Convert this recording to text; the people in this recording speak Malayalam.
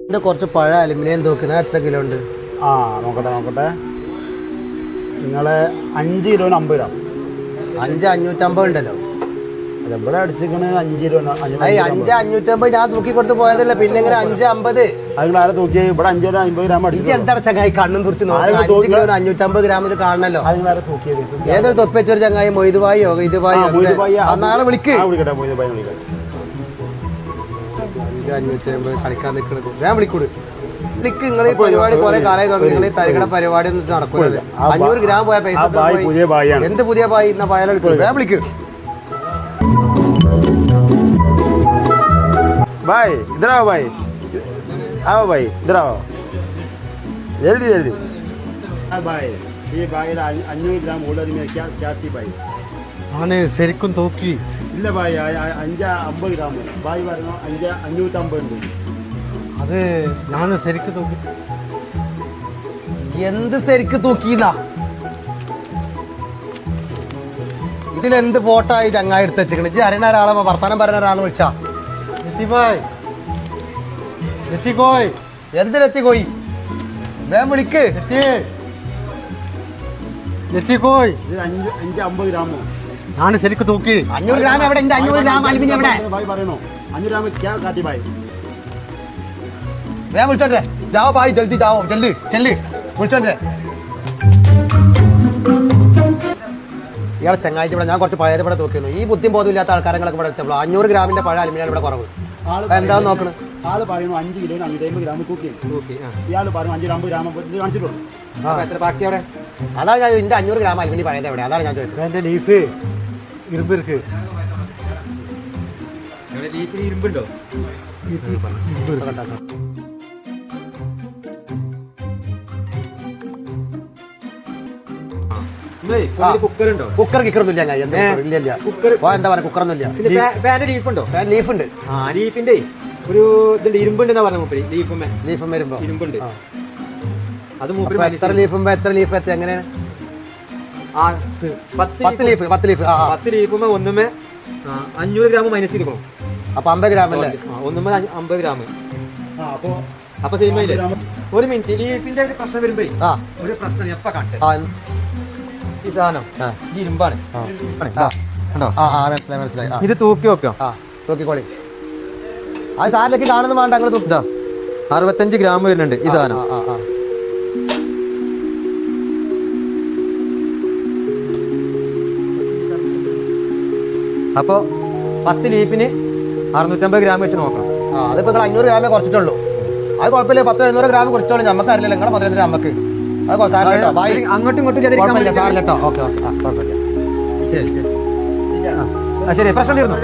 ഇതിന്റെ കുറച്ച് പഴയ അലുമിനിയം തൂക്കുന്നത് എത്ര കിലോ ഉണ്ട്? നോക്കട്ടെ. നിങ്ങളെ 5 കിലോന് 50 ഗ്രാം. 5,550 ഉണ്ടല്ലോ. ഇവിടെ അടിച്ചിരിക്കണ് 5 കിലോ. 5,550 ഞാൻ തൂക്കി കൊടുത്ത് പോയതല്ല, പിന്നെ ഇങ്ങനെ 5,50. അത് ആരെ തൂക്കി? ഇവിടെ 5 കിലോ 50 ഗ്രാം അടിച്ചു. എന്താ ചങ്ങായി കണ്ണും തുറച്ച് നോക്കാം? 5 കിലോ 550 ഗ്രാമിൽ കാണണല്ലോ. ഏതൊരു തൊപ്പി വെച്ചൊരു ചങ്ങായി മൊയ്തുബായിയോ ഇതുബായിയോ നാളെ വിളിക്ക്. 5,550 കളിക്കാൻ നിൽക്കുന്നത് ഞാൻ വിളിക്കൂട്. നിങ്ങൾ ഈ പരിപാടി കുറെ കാലമായി തുടങ്ങി. തരികട പരിപാടി ഒന്നും നടക്കുന്നത്. 500 ഗ്രാം പോയ പൈസ എന്ത് പുതിയ പായി ഇന്ന പായാലും വിളിക്കും. ഞാൻ വിളിക്കും. भाई इधर आओ भाई. आओ भाई इधर आओ. जल्दी जल्दी. भाई ये भाई 500 ഗ്രാം ഓർഡർ में क्या थी भाई? ആണ് ശരിക്കും തൂക്കി ഇല്ല ഭായി. 550 ഗ്രാം ഭായി പറഞ്ഞു. 550 ഉണ്ട്. അത് ഞാൻ ശരിക്ക് തൂക്കി. എന്ത് ശരിക്ക് തൂക്കിന്നാ? ഇതിലെന്ത് ഫോട്ടോ ആയി ചങ്ങായി എടുത്ത് വെച്ചിക്കണ? ഇജ്ജ് അറിയണ ഒരാളെ വർത്താനം പറയുന്ന ഒരാളെ വിളിച്ചാ എന്തിനെത്തിക്കോയി? വേം വിളിക്ക്. 550 ഗ്രാമോ? ഞാൻ ശരിക്ക് തൂക്കി. 500 ഗ്രാം എവിടെ? 500 ഗ്രാം അലുമിനിയം എവിടെ? ഭായി പറയണോ? 500 ഗ്രാം ക്യാ കാട്ടി ഭായി? വേം വിളിച്ചോട്ടെ. ജാവോ ഭായി, ജൽദി ജാവോ. ചെല്ല് വിളിച്ചോട്ടെ. ഇയാളെ ചങ്ങായിട്ട് ഇവിടെ ഞാൻ കുറച്ച് പഴയത് ഇവിടെ തൂക്കുന്നു. ഈ ബുദ്ധിയും ബോധമില്ലാത്ത ആൾക്കാരങ്ങളൊക്കെ ഇവിടെ എത്തുമ്പോൾ 500 ഗ്രാമിന്റെ പഴയ അലുമിനിയം ഇവിടെ കുറവ്. എന്താന്ന് നോക്കണം? ആള് പറയുന്നു 5 കിലോ 550 ഗ്രാം തൂക്കി. ഇയാള് പറഞ്ഞു 550 ഗ്രാം കാണിച്ചിട്ടുള്ളൂ. ബാക്കി അവിടെ അതാണ് ഞാൻ എന്റെ 500 ഗ്രാം അലുമിനിയം പഴയത് എവിടെ? അതാണ് ഞാൻ ചോദിച്ചത്. എന്റെ ലീഫ് ഇരുമ്പ് ഇരുമ്പുണ്ടോ? കുക്കർ കിക്കറൊന്നും ഇല്ല. എന്താ പറയാ? കുക്കറൊന്നും ഇല്ല. ലീഫുണ്ടോ? ലീഫുണ്ട്. ലീഫിന്റെ ഒരു ഇരുമ്പുണ്ടെന്നാ പറഞ്ഞ മൂപ്പര്. ലീഫും വരുമ്പോ ഇരുമ്പുണ്ട്. അത് എത്ര ലീഫുമ്പോ എത്ര ലീഫ് എത്തി? എങ്ങനെയാണ്? 10 ലീഫുമ്പോ ഒന്നുമേ 500 ഗ്രാം മൈനസ് എടുക്കണം. അപ്പൊ 50 ഗ്രാം അല്ലേ? ഒന്നുമേ 50 ഗ്രാം. അപ്പൊ സെയിം ആയില്ലേ? ഒരു മിനിറ്റ്. ലീഫിന്റെ ഒരു പ്രശ്നം വരുമ്പോ ഒരു പ്രശ്നം എപ്പ കാണിച്ചത്? ഈ സാധനം ഈ ഇരുമ്പാണ്. മനസ്സിലായി. ഇത് തൂക്കി വെക്കാം. തൂക്കിക്കോളി. അത് സാറിലേക്ക് കാണുന്നു വേണ്ട. അങ്ങനെ തൂക്കിതാ 65 ഗ്രാം വരുന്നുണ്ട് ഈ സാധനം. അപ്പൊ 10 ലീഫിന് 650 ഗ്രാം വെച്ച് നോക്കണം. അതിപ്പോ നിങ്ങൾ 500 ഗ്രാമേ കുറച്ചിട്ടുള്ളൂ. അത് കുഴപ്പമില്ല. 100-500 ഗ്രാം കുറച്ചോളൂ. നമുക്ക് അറിയില്ല നിങ്ങളെ മുതലേ നമുക്ക്. അങ്ങോട്ടും ഇങ്ങോട്ടും സാറിട്ടോ. ഓക്കെ കുഴപ്പമില്ല. ശരി. പ്രശ്നം തീർന്നു.